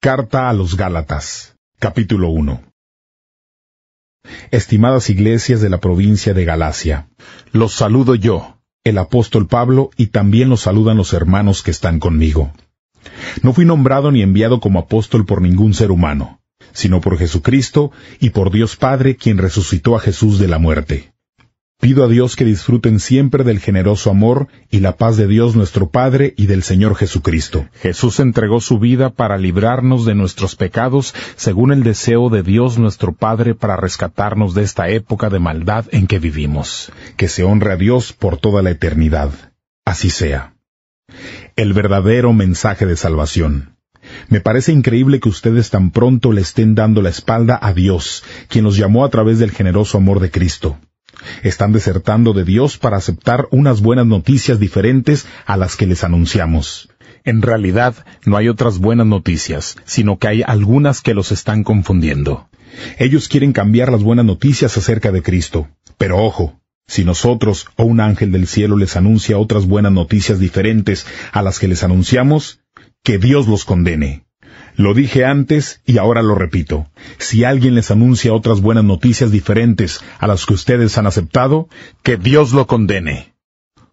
Carta a los Gálatas, capítulo 1. Estimadas iglesias de la provincia de Galacia, los saludo yo, el apóstol Pablo, y también los saludan los hermanos que están conmigo. No fui nombrado ni enviado como apóstol por ningún ser humano, sino por Jesucristo y por Dios Padre, quien resucitó a Jesús de la muerte. Pido a Dios que disfruten siempre del generoso amor y la paz de Dios nuestro Padre y del Señor Jesucristo. Jesús entregó su vida para librarnos de nuestros pecados, según el deseo de Dios nuestro Padre, para rescatarnos de esta época de maldad en que vivimos. Que se honre a Dios por toda la eternidad. Así sea. El verdadero mensaje de salvación. Me parece increíble que ustedes tan pronto le estén dando la espalda a Dios, quien los llamó a través del generoso amor de Cristo. Están desertando de Dios para aceptar unas buenas noticias diferentes a las que les anunciamos. En realidad, no hay otras buenas noticias, sino que hay algunas que los están confundiendo. Ellos quieren cambiar las buenas noticias acerca de Cristo. Pero ojo, si nosotros o un ángel del cielo les anuncia otras buenas noticias diferentes a las que les anunciamos, que Dios los condene. Lo dije antes y ahora lo repito. Si alguien les anuncia otras buenas noticias diferentes a las que ustedes han aceptado, que Dios lo condene.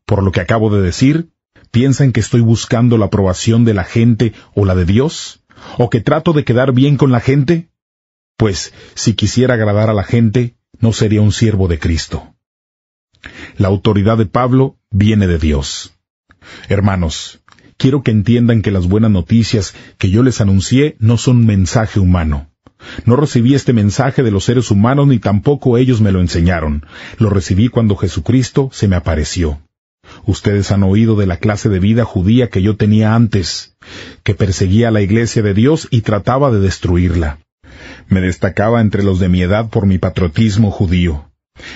Por lo que acabo de decir, ¿piensan que estoy buscando la aprobación de la gente o la de Dios? ¿O que trato de quedar bien con la gente? Pues, si quisiera agradar a la gente, no sería un siervo de Cristo. La autoridad de Pablo viene de Dios. Hermanos, quiero que entiendan que las buenas noticias que yo les anuncié no son un mensaje humano. No recibí este mensaje de los seres humanos ni tampoco ellos me lo enseñaron. Lo recibí cuando Jesucristo se me apareció. Ustedes han oído de la clase de vida judía que yo tenía antes, que perseguía a la iglesia de Dios y trataba de destruirla. Me destacaba entre los de mi edad por mi patriotismo judío.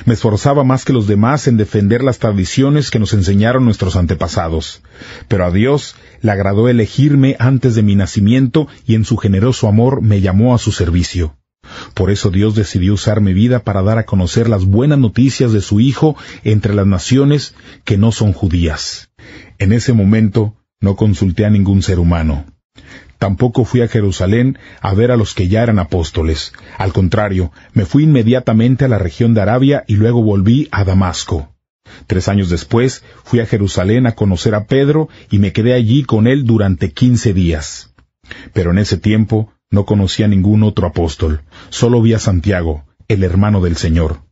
Me esforzaba más que los demás en defender las tradiciones que nos enseñaron nuestros antepasados. Pero a Dios le agradó elegirme antes de mi nacimiento y en su generoso amor me llamó a su servicio. Por eso Dios decidió usar mi vida para dar a conocer las buenas noticias de su Hijo entre las naciones que no son judías. En ese momento no consulté a ningún ser humano. Tampoco fui a Jerusalén a ver a los que ya eran apóstoles. Al contrario, me fui inmediatamente a la región de Arabia y luego volví a Damasco. 3 años después, fui a Jerusalén a conocer a Pedro y me quedé allí con él durante 15 días. Pero en ese tiempo no conocí a ningún otro apóstol. Solo vi a Santiago, el hermano del Señor.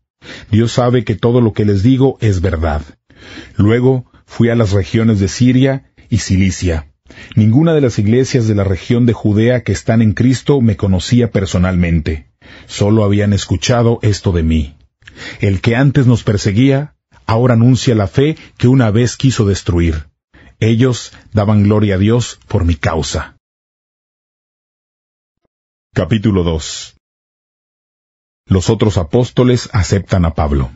Dios sabe que todo lo que les digo es verdad. Luego fui a las regiones de Siria y Cilicia. Ninguna de las iglesias de la región de Judea que están en Cristo me conocía personalmente. Solo habían escuchado esto de mí. El que antes nos perseguía, ahora anuncia la fe que una vez quiso destruir. Ellos daban gloria a Dios por mi causa. Capítulo 2. Los otros apóstoles aceptan a Pablo.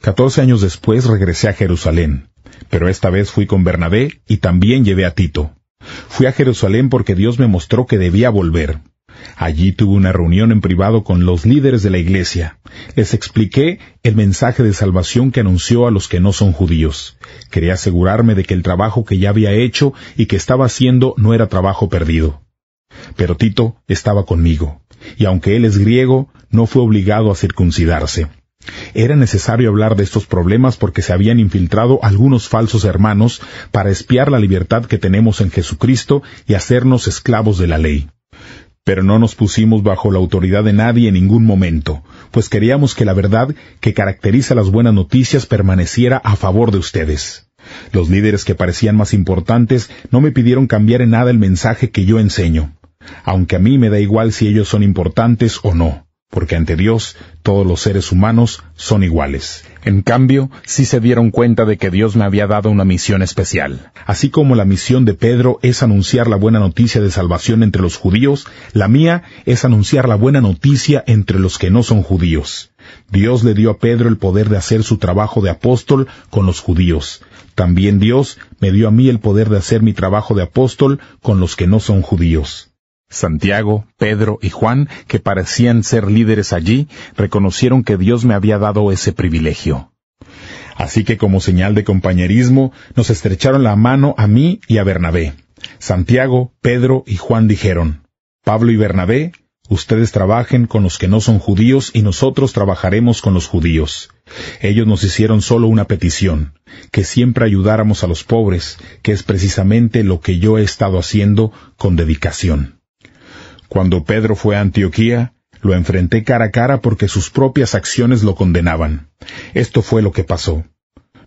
14 años después regresé a Jerusalén. Pero esta vez fui con Bernabé y también llevé a Tito. Fui a Jerusalén porque Dios me mostró que debía volver. Allí tuve una reunión en privado con los líderes de la iglesia. Les expliqué el mensaje de salvación que anunció a los que no son judíos. Quería asegurarme de que el trabajo que ya había hecho y que estaba haciendo no era trabajo perdido. Pero Tito estaba conmigo, y aunque él es griego, no fue obligado a circuncidarse. Era necesario hablar de estos problemas porque se habían infiltrado algunos falsos hermanos para espiar la libertad que tenemos en Jesucristo y hacernos esclavos de la ley. Pero no nos pusimos bajo la autoridad de nadie en ningún momento, pues queríamos que la verdad que caracteriza las buenas noticias permaneciera a favor de ustedes. Los líderes que parecían más importantes no me pidieron cambiar en nada el mensaje que yo enseño, aunque a mí me da igual si ellos son importantes o no. Porque ante Dios todos los seres humanos son iguales. En cambio, sí se dieron cuenta de que Dios me había dado una misión especial. Así como la misión de Pedro es anunciar la buena noticia de salvación entre los judíos, la mía es anunciar la buena noticia entre los que no son judíos. Dios le dio a Pedro el poder de hacer su trabajo de apóstol con los judíos. También Dios me dio a mí el poder de hacer mi trabajo de apóstol con los que no son judíos. Santiago, Pedro y Juan, que parecían ser líderes allí, reconocieron que Dios me había dado ese privilegio. Así que como señal de compañerismo, nos estrecharon la mano a mí y a Bernabé. Santiago, Pedro y Juan dijeron: Pablo y Bernabé, ustedes trabajen con los que no son judíos y nosotros trabajaremos con los judíos. Ellos nos hicieron solo una petición, que siempre ayudáramos a los pobres, que es precisamente lo que yo he estado haciendo con dedicación. Cuando Pedro fue a Antioquía, lo enfrenté cara a cara porque sus propias acciones lo condenaban. Esto fue lo que pasó.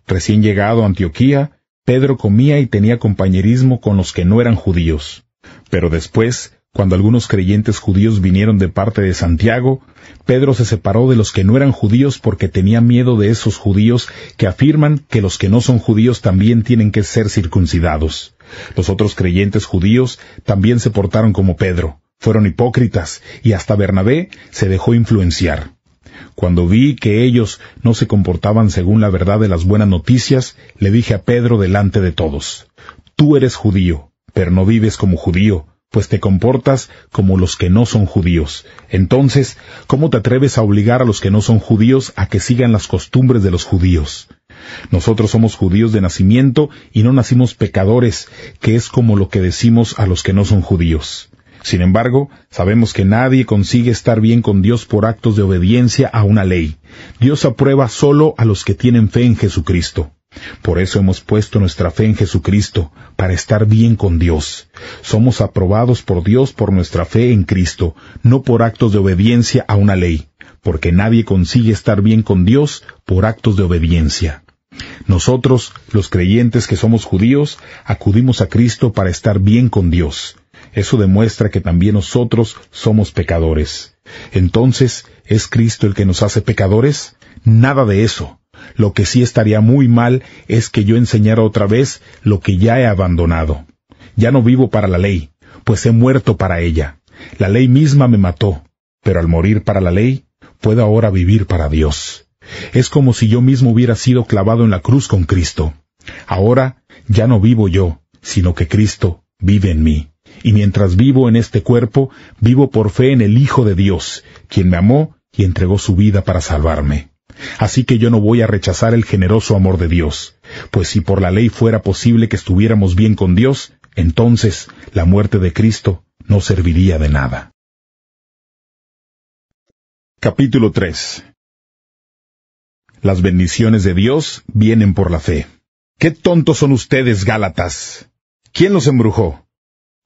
Recién llegado a Antioquía, Pedro comía y tenía compañerismo con los que no eran judíos. Pero después, cuando algunos creyentes judíos vinieron de parte de Santiago, Pedro se separó de los que no eran judíos porque tenía miedo de esos judíos que afirman que los que no son judíos también tienen que ser circuncidados. Los otros creyentes judíos también se portaron como Pedro, fueron hipócritas, y hasta Bernabé se dejó influenciar. Cuando vi que ellos no se comportaban según la verdad de las buenas noticias, le dije a Pedro delante de todos: «Tú eres judío, pero no vives como judío, pues te comportas como los que no son judíos. Entonces, ¿cómo te atreves a obligar a los que no son judíos a que sigan las costumbres de los judíos? Nosotros somos judíos de nacimiento y no nacimos pecadores, que es como lo que decimos a los que no son judíos. Sin embargo, sabemos que nadie consigue estar bien con Dios por actos de obediencia a una ley. Dios aprueba solo a los que tienen fe en Jesucristo. Por eso hemos puesto nuestra fe en Jesucristo, para estar bien con Dios. Somos aprobados por Dios por nuestra fe en Cristo, no por actos de obediencia a una ley, porque nadie consigue estar bien con Dios por actos de obediencia. Nosotros, los creyentes que somos judíos, acudimos a Cristo para estar bien con Dios. Eso demuestra que también nosotros somos pecadores. Entonces, ¿es Cristo el que nos hace pecadores? Nada de eso. Lo que sí estaría muy mal es que yo enseñara otra vez lo que ya he abandonado. Ya no vivo para la ley, pues he muerto para ella. La ley misma me mató, pero al morir para la ley, puedo ahora vivir para Dios. Es como si yo mismo hubiera sido clavado en la cruz con Cristo. Ahora ya no vivo yo, sino que Cristo vive en mí. Y mientras vivo en este cuerpo, vivo por fe en el Hijo de Dios, quien me amó y entregó su vida para salvarme. Así que yo no voy a rechazar el generoso amor de Dios, pues si por la ley fuera posible que estuviéramos bien con Dios, entonces la muerte de Cristo no serviría de nada. Capítulo 3. Las bendiciones de Dios vienen por la fe. ¡Qué tontos son ustedes, Gálatas! ¿Quién los embrujó?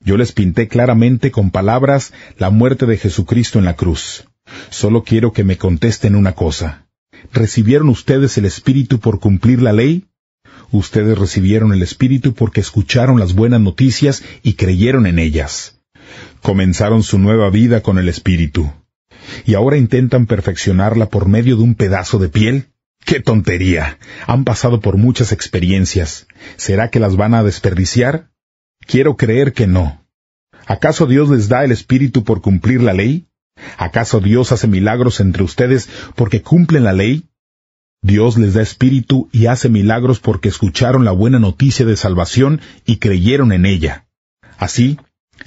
Yo les pinté claramente con palabras la muerte de Jesucristo en la cruz. Solo quiero que me contesten una cosa. ¿Recibieron ustedes el Espíritu por cumplir la ley? Ustedes recibieron el Espíritu porque escucharon las buenas noticias y creyeron en ellas. Comenzaron su nueva vida con el Espíritu. ¿Y ahora intentan perfeccionarla por medio de un pedazo de piel? ¡Qué tontería! Han pasado por muchas experiencias. ¿Será que las van a desperdiciar? Quiero creer que no. ¿Acaso Dios les da el Espíritu por cumplir la ley? ¿Acaso Dios hace milagros entre ustedes porque cumplen la ley? Dios les da Espíritu y hace milagros porque escucharon la buena noticia de salvación y creyeron en ella. Así,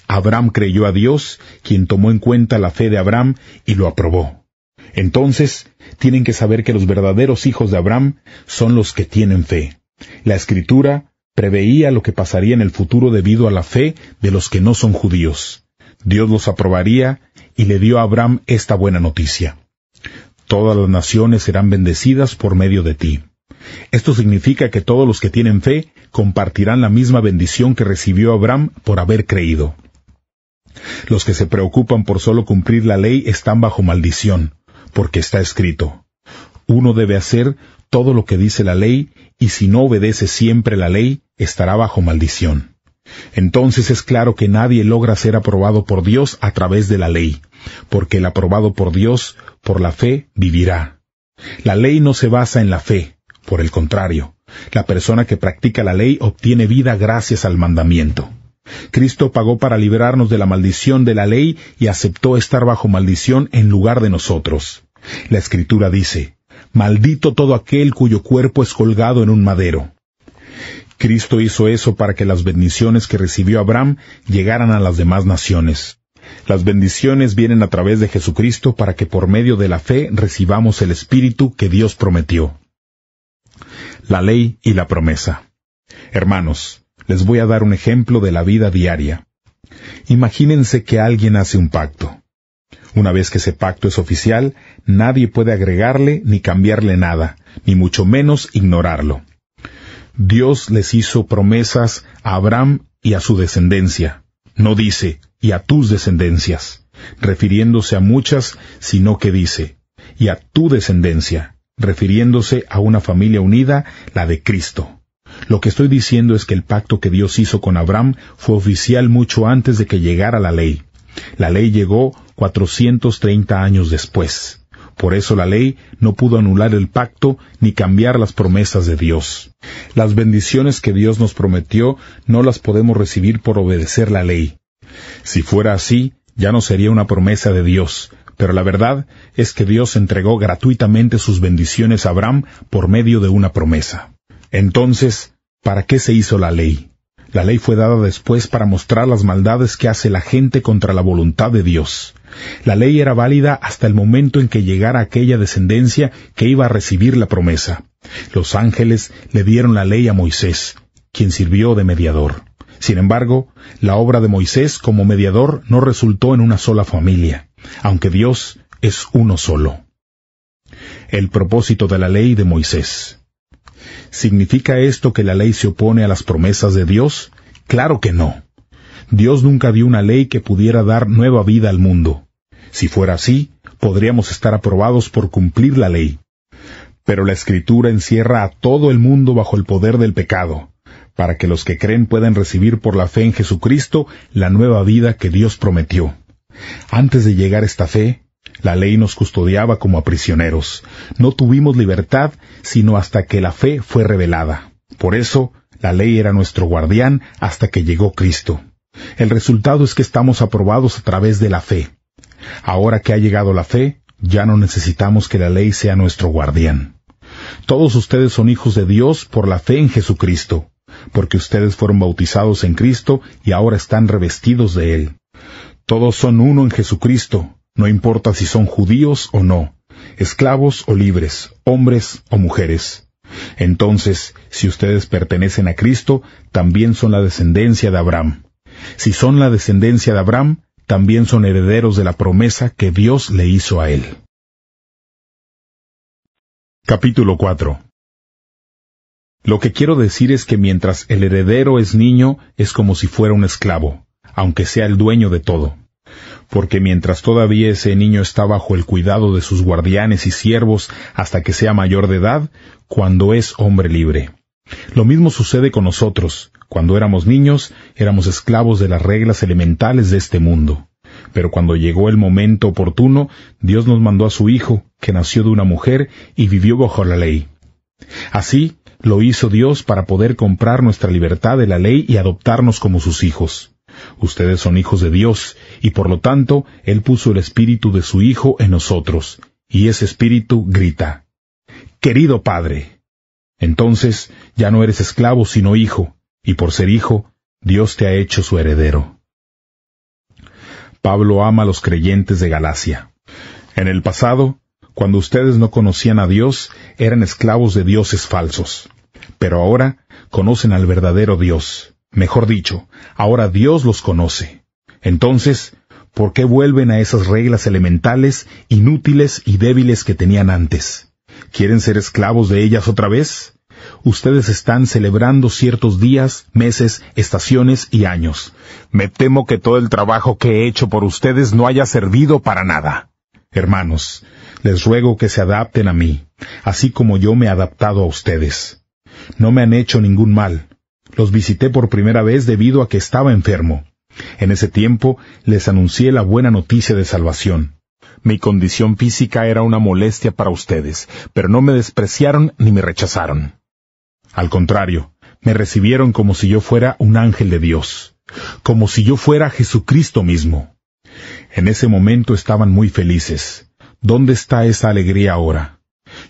Abraham creyó a Dios, quien tomó en cuenta la fe de Abraham y lo aprobó. Entonces, tienen que saber que los verdaderos hijos de Abraham son los que tienen fe. La Escritura preveía lo que pasaría en el futuro debido a la fe de los que no son judíos. Dios los aprobaría y le dio a Abraham esta buena noticia. Todas las naciones serán bendecidas por medio de ti. Esto significa que todos los que tienen fe compartirán la misma bendición que recibió Abraham por haber creído. Los que se preocupan por solo cumplir la ley están bajo maldición, porque está escrito: uno debe hacer todo lo que dice la ley, y si no obedece siempre la ley, estará bajo maldición. Entonces es claro que nadie logra ser aprobado por Dios a través de la ley, porque el aprobado por Dios, por la fe, vivirá. La ley no se basa en la fe, por el contrario, la persona que practica la ley obtiene vida gracias al mandamiento. Cristo pagó para librarnos de la maldición de la ley y aceptó estar bajo maldición en lugar de nosotros. La Escritura dice: «Maldito todo aquel cuyo cuerpo es colgado en un madero». Cristo hizo eso para que las bendiciones que recibió Abraham llegaran a las demás naciones. Las bendiciones vienen a través de Jesucristo para que por medio de la fe recibamos el Espíritu que Dios prometió. La ley y la promesa. Hermanos, les voy a dar un ejemplo de la vida diaria. Imagínense que alguien hace un pacto. Una vez que ese pacto es oficial, nadie puede agregarle ni cambiarle nada, ni mucho menos ignorarlo. Dios les hizo promesas a Abraham y a su descendencia. No dice, y a tus descendencias, refiriéndose a muchas, sino que dice, y a tu descendencia, refiriéndose a una familia unida, la de Cristo. Lo que estoy diciendo es que el pacto que Dios hizo con Abraham fue oficial mucho antes de que llegara la ley. La ley llegó 430 años después. Por eso la ley no pudo anular el pacto ni cambiar las promesas de Dios. Las bendiciones que Dios nos prometió no las podemos recibir por obedecer la ley. Si fuera así, ya no sería una promesa de Dios, pero la verdad es que Dios entregó gratuitamente sus bendiciones a Abraham por medio de una promesa. Entonces, ¿para qué se hizo la ley? La ley fue dada después para mostrar las maldades que hace la gente contra la voluntad de Dios. La ley era válida hasta el momento en que llegara aquella descendencia que iba a recibir la promesa. Los ángeles le dieron la ley a Moisés, quien sirvió de mediador. Sin embargo, la obra de Moisés como mediador no resultó en una sola familia, aunque Dios es uno solo. El propósito de la ley de Moisés. ¿Significa esto que la ley se opone a las promesas de Dios? Claro que no. Dios nunca dio una ley que pudiera dar nueva vida al mundo. Si fuera así, podríamos estar aprobados por cumplir la ley. Pero la Escritura encierra a todo el mundo bajo el poder del pecado, para que los que creen puedan recibir por la fe en Jesucristo la nueva vida que Dios prometió. Antes de llegar a esta fe, la ley nos custodiaba como a prisioneros. No tuvimos libertad sino hasta que la fe fue revelada. Por eso, la ley era nuestro guardián hasta que llegó Cristo. El resultado es que estamos aprobados a través de la fe. Ahora que ha llegado la fe, ya no necesitamos que la ley sea nuestro guardián. Todos ustedes son hijos de Dios por la fe en Jesucristo, porque ustedes fueron bautizados en Cristo y ahora están revestidos de Él. Todos son uno en Jesucristo. No importa si son judíos o no, esclavos o libres, hombres o mujeres. Entonces, si ustedes pertenecen a Cristo, también son la descendencia de Abraham. Si son la descendencia de Abraham, también son herederos de la promesa que Dios le hizo a él. Capítulo 4. Lo que quiero decir es que mientras el heredero es niño, es como si fuera un esclavo, aunque sea el dueño de todo. Porque mientras todavía ese niño está bajo el cuidado de sus guardianes y siervos hasta que sea mayor de edad, cuando es hombre libre. Lo mismo sucede con nosotros. Cuando éramos niños, éramos esclavos de las reglas elementales de este mundo. Pero cuando llegó el momento oportuno, Dios nos mandó a su Hijo, que nació de una mujer y vivió bajo la ley. Así, lo hizo Dios para poder comprar nuestra libertad de la ley y adoptarnos como sus hijos. Ustedes son hijos de Dios, y por lo tanto, Él puso el Espíritu de su Hijo en nosotros, y ese Espíritu grita, «¡Querido Padre!». Entonces, ya no eres esclavo sino hijo, y por ser hijo, Dios te ha hecho su heredero. Pablo ama a los creyentes de Galacia. En el pasado, cuando ustedes no conocían a Dios, eran esclavos de dioses falsos. Pero ahora, conocen al verdadero Dios. Mejor dicho, ahora Dios los conoce. Entonces, ¿por qué vuelven a esas reglas elementales, inútiles y débiles que tenían antes? ¿Quieren ser esclavos de ellas otra vez? Ustedes están celebrando ciertos días, meses, estaciones y años. Me temo que todo el trabajo que he hecho por ustedes no haya servido para nada. Hermanos, les ruego que se adapten a mí, así como yo me he adaptado a ustedes. No me han hecho ningún mal. Los visité por primera vez debido a que estaba enfermo. En ese tiempo les anuncié la buena noticia de salvación. Mi condición física era una molestia para ustedes, pero no me despreciaron ni me rechazaron. Al contrario, me recibieron como si yo fuera un ángel de Dios, como si yo fuera Jesucristo mismo. En ese momento estaban muy felices. ¿Dónde está esa alegría ahora?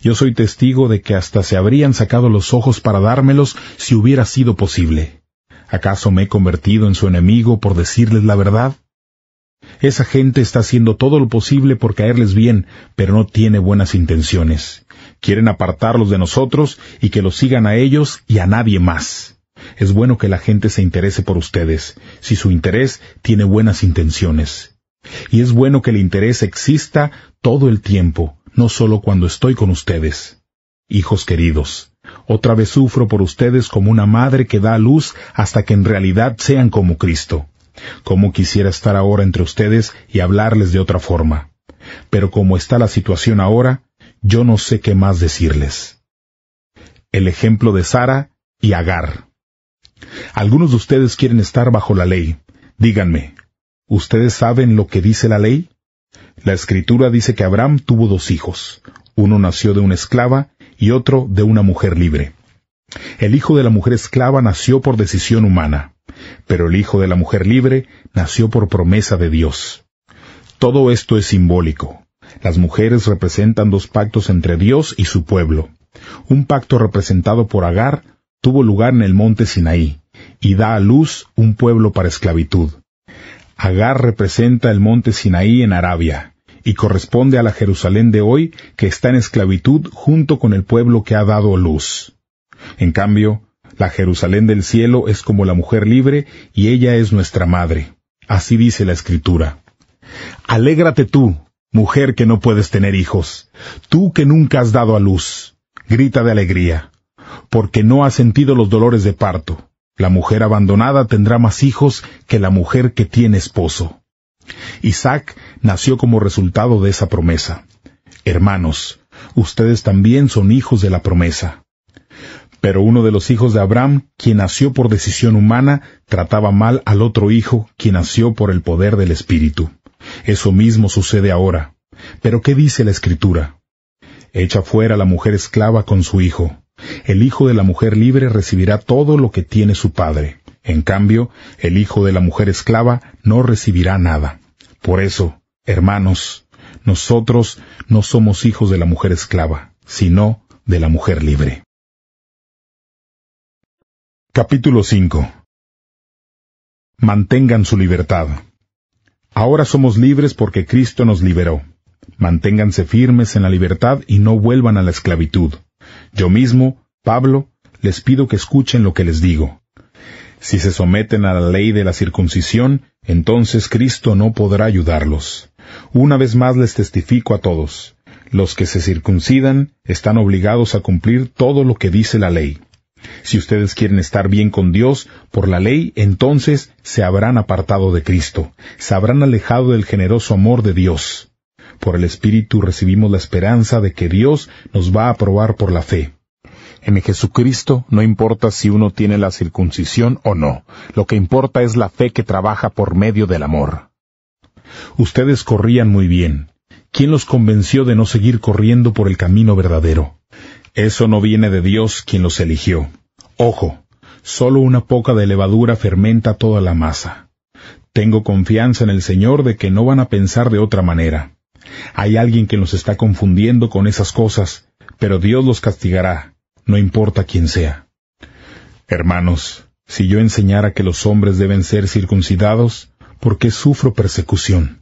Yo soy testigo de que hasta se habrían sacado los ojos para dármelos si hubiera sido posible. ¿Acaso me he convertido en su enemigo por decirles la verdad? Esa gente está haciendo todo lo posible por caerles bien, pero no tiene buenas intenciones. Quieren apartarlos de nosotros y que los sigan a ellos y a nadie más. Es bueno que la gente se interese por ustedes, si su interés tiene buenas intenciones. Y es bueno que el interés exista todo el tiempo, no solo cuando estoy con ustedes. Hijos queridos, otra vez sufro por ustedes como una madre que da a luz hasta que en realidad sean como Cristo. Cómo quisiera estar ahora entre ustedes y hablarles de otra forma. Pero como está la situación ahora, yo no sé qué más decirles. El ejemplo de Sara y Agar. Algunos de ustedes quieren estar bajo la ley. Díganme, ¿ustedes saben lo que dice la ley? La Escritura dice que Abraham tuvo 2 hijos. Uno nació de una esclava y otro de una mujer libre. El hijo de la mujer esclava nació por decisión humana, pero el hijo de la mujer libre nació por promesa de Dios. Todo esto es simbólico. Las mujeres representan 2 pactos entre Dios y su pueblo. Un pacto representado por Agar tuvo lugar en el monte Sinaí, y da a luz un pueblo para esclavitud. Agar representa el monte Sinaí en Arabia, y corresponde a la Jerusalén de hoy que está en esclavitud junto con el pueblo que ha dado luz. En cambio, la Jerusalén del cielo es como la mujer libre, y ella es nuestra madre. Así dice la Escritura. Alégrate tú, mujer que no puedes tener hijos, tú que nunca has dado a luz. Grita de alegría, porque no has sentido los dolores de parto. La mujer abandonada tendrá más hijos que la mujer que tiene esposo. Isaac nació como resultado de esa promesa. Hermanos, ustedes también son hijos de la promesa. Pero uno de los hijos de Abraham, quien nació por decisión humana, trataba mal al otro hijo, quien nació por el poder del Espíritu. Eso mismo sucede ahora. ¿Pero qué dice la Escritura? Echa fuera a la mujer esclava con su hijo. El hijo de la mujer libre recibirá todo lo que tiene su padre. En cambio, el hijo de la mujer esclava no recibirá nada. Por eso, hermanos, nosotros no somos hijos de la mujer esclava, sino de la mujer libre. Capítulo 5. Mantengan su libertad. Ahora somos libres porque Cristo nos liberó. Manténganse firmes en la libertad y no vuelvan a la esclavitud. Yo mismo, Pablo, les pido que escuchen lo que les digo. Si se someten a la ley de la circuncisión, entonces Cristo no podrá ayudarlos. Una vez más les testifico a todos. Los que se circuncidan están obligados a cumplir todo lo que dice la ley. Si ustedes quieren estar bien con Dios por la ley, entonces se habrán apartado de Cristo, se habrán alejado del generoso amor de Dios. Por el Espíritu recibimos la esperanza de que Dios nos va a aprobar por la fe. En Jesucristo no importa si uno tiene la circuncisión o no, lo que importa es la fe que trabaja por medio del amor. Ustedes corrían muy bien. ¿Quién los convenció de no seguir corriendo por el camino verdadero? Eso no viene de Dios quien los eligió. Ojo, solo una poca de levadura fermenta toda la masa. Tengo confianza en el Señor de que no van a pensar de otra manera. Hay alguien que los está confundiendo con esas cosas, pero Dios los castigará, no importa quién sea. Hermanos, si yo enseñara que los hombres deben ser circuncidados, ¿por qué sufro persecución?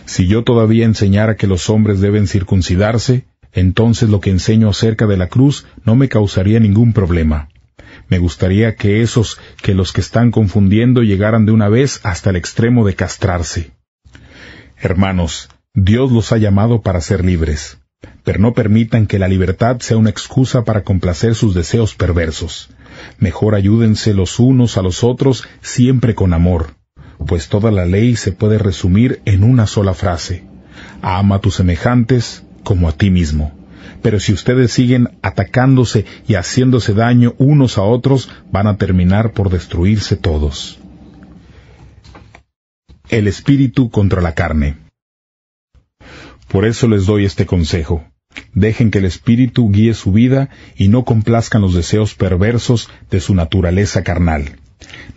Si yo todavía enseñara que los hombres deben circuncidarse, entonces lo que enseño acerca de la cruz no me causaría ningún problema. Me gustaría que los que están confundiendo llegaran de una vez hasta el extremo de castrarse. Hermanos, Dios los ha llamado para ser libres, pero no permitan que la libertad sea una excusa para complacer sus deseos perversos. Mejor ayúdense los unos a los otros siempre con amor, pues toda la ley se puede resumir en una sola frase: ama a tus semejantes como a ti mismo. Pero si ustedes siguen atacándose y haciéndose daño unos a otros, van a terminar por destruirse todos. El espíritu contra la carne. Por eso les doy este consejo. Dejen que el espíritu guíe su vida y no complazcan los deseos perversos de su naturaleza carnal.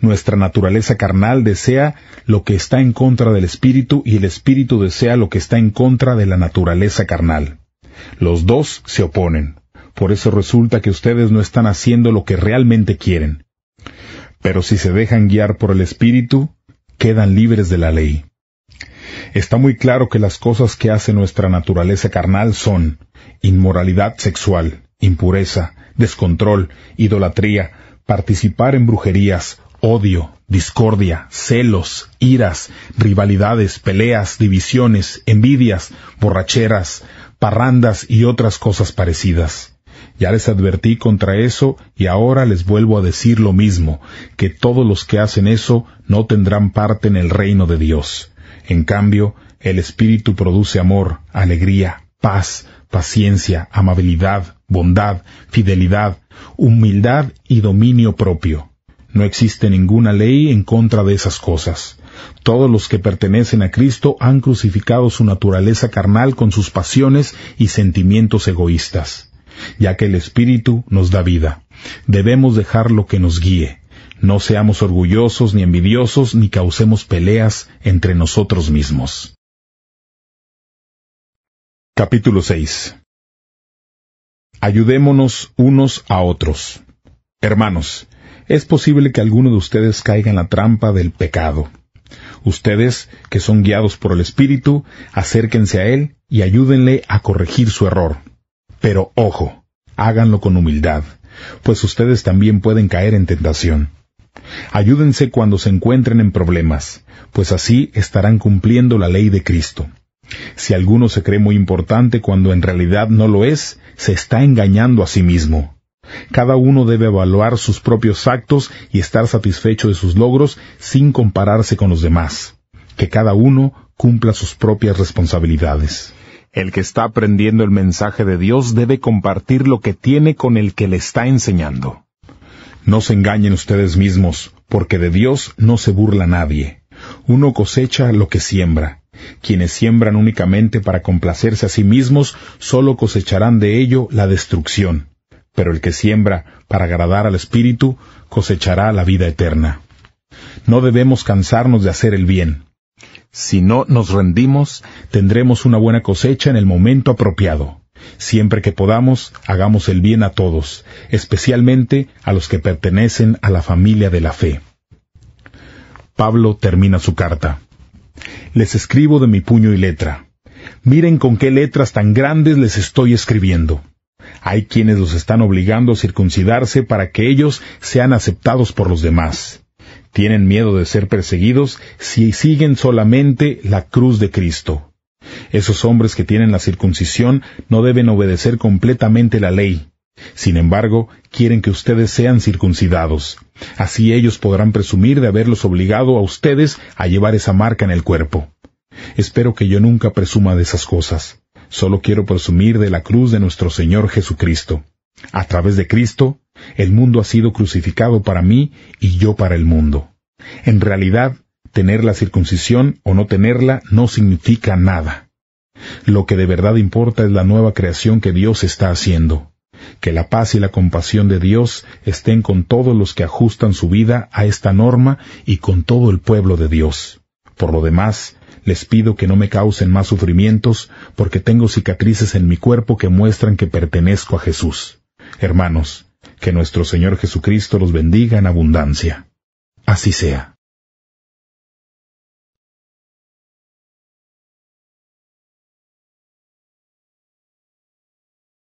Nuestra naturaleza carnal desea lo que está en contra del espíritu y el espíritu desea lo que está en contra de la naturaleza carnal. Los dos se oponen. Por eso resulta que ustedes no están haciendo lo que realmente quieren. Pero si se dejan guiar por el espíritu, quedan libres de la ley. Está muy claro que las cosas que hace nuestra naturaleza carnal son inmoralidad sexual, impureza, descontrol, idolatría, participar en brujerías, odio, discordia, celos, iras, rivalidades, peleas, divisiones, envidias, borracheras, parrandas y otras cosas parecidas. Ya les advertí contra eso y ahora les vuelvo a decir lo mismo, que todos los que hacen eso no tendrán parte en el reino de Dios. En cambio, el Espíritu produce amor, alegría, paz, paciencia, amabilidad, bondad, fidelidad, humildad y dominio propio. No existe ninguna ley en contra de esas cosas. Todos los que pertenecen a Cristo han crucificado su naturaleza carnal con sus pasiones y sentimientos egoístas. Ya que el Espíritu nos da vida, debemos dejar lo que nos guíe. No seamos orgullosos ni envidiosos ni causemos peleas entre nosotros mismos. Capítulo 6. Ayudémonos unos a otros. Hermanos, es posible que alguno de ustedes caiga en la trampa del pecado. Ustedes, que son guiados por el Espíritu, acérquense a Él y ayúdenle a corregir su error. Pero ojo, háganlo con humildad, pues ustedes también pueden caer en tentación. Ayúdense cuando se encuentren en problemas, pues así estarán cumpliendo la ley de Cristo. Si alguno se cree muy importante cuando en realidad no lo es, se está engañando a sí mismo. Cada uno debe evaluar sus propios actos y estar satisfecho de sus logros sin compararse con los demás. Que cada uno cumpla sus propias responsabilidades. El que está aprendiendo el mensaje de Dios debe compartir lo que tiene con el que le está enseñando. No se engañen ustedes mismos, porque de Dios no se burla nadie. Uno cosecha lo que siembra. Quienes siembran únicamente para complacerse a sí mismos, solo cosecharán de ello la destrucción. Pero el que siembra para agradar al Espíritu, cosechará la vida eterna. No debemos cansarnos de hacer el bien. Si no nos rendimos, tendremos una buena cosecha en el momento apropiado. Siempre que podamos, hagamos el bien a todos, especialmente a los que pertenecen a la familia de la fe. Pablo termina su carta. Les escribo de mi puño y letra. Miren con qué letras tan grandes les estoy escribiendo. Hay quienes los están obligando a circuncidarse para que ellos sean aceptados por los demás. Tienen miedo de ser perseguidos si siguen solamente la cruz de Cristo. Esos hombres que tienen la circuncisión no deben obedecer completamente la ley. Sin embargo, quieren que ustedes sean circuncidados. Así ellos podrán presumir de haberlos obligado a ustedes a llevar esa marca en el cuerpo. Espero que yo nunca presuma de esas cosas. Solo quiero presumir de la cruz de nuestro Señor Jesucristo. A través de Cristo, el mundo ha sido crucificado para mí y yo para el mundo. En realidad, tener la circuncisión o no tenerla no significa nada. Lo que de verdad importa es la nueva creación que Dios está haciendo. Que la paz y la compasión de Dios estén con todos los que ajustan su vida a esta norma y con todo el pueblo de Dios. Por lo demás, les pido que no me causen más sufrimientos, porque tengo cicatrices en mi cuerpo que muestran que pertenezco a Jesús. Hermanos, que nuestro Señor Jesucristo los bendiga en abundancia. Así sea.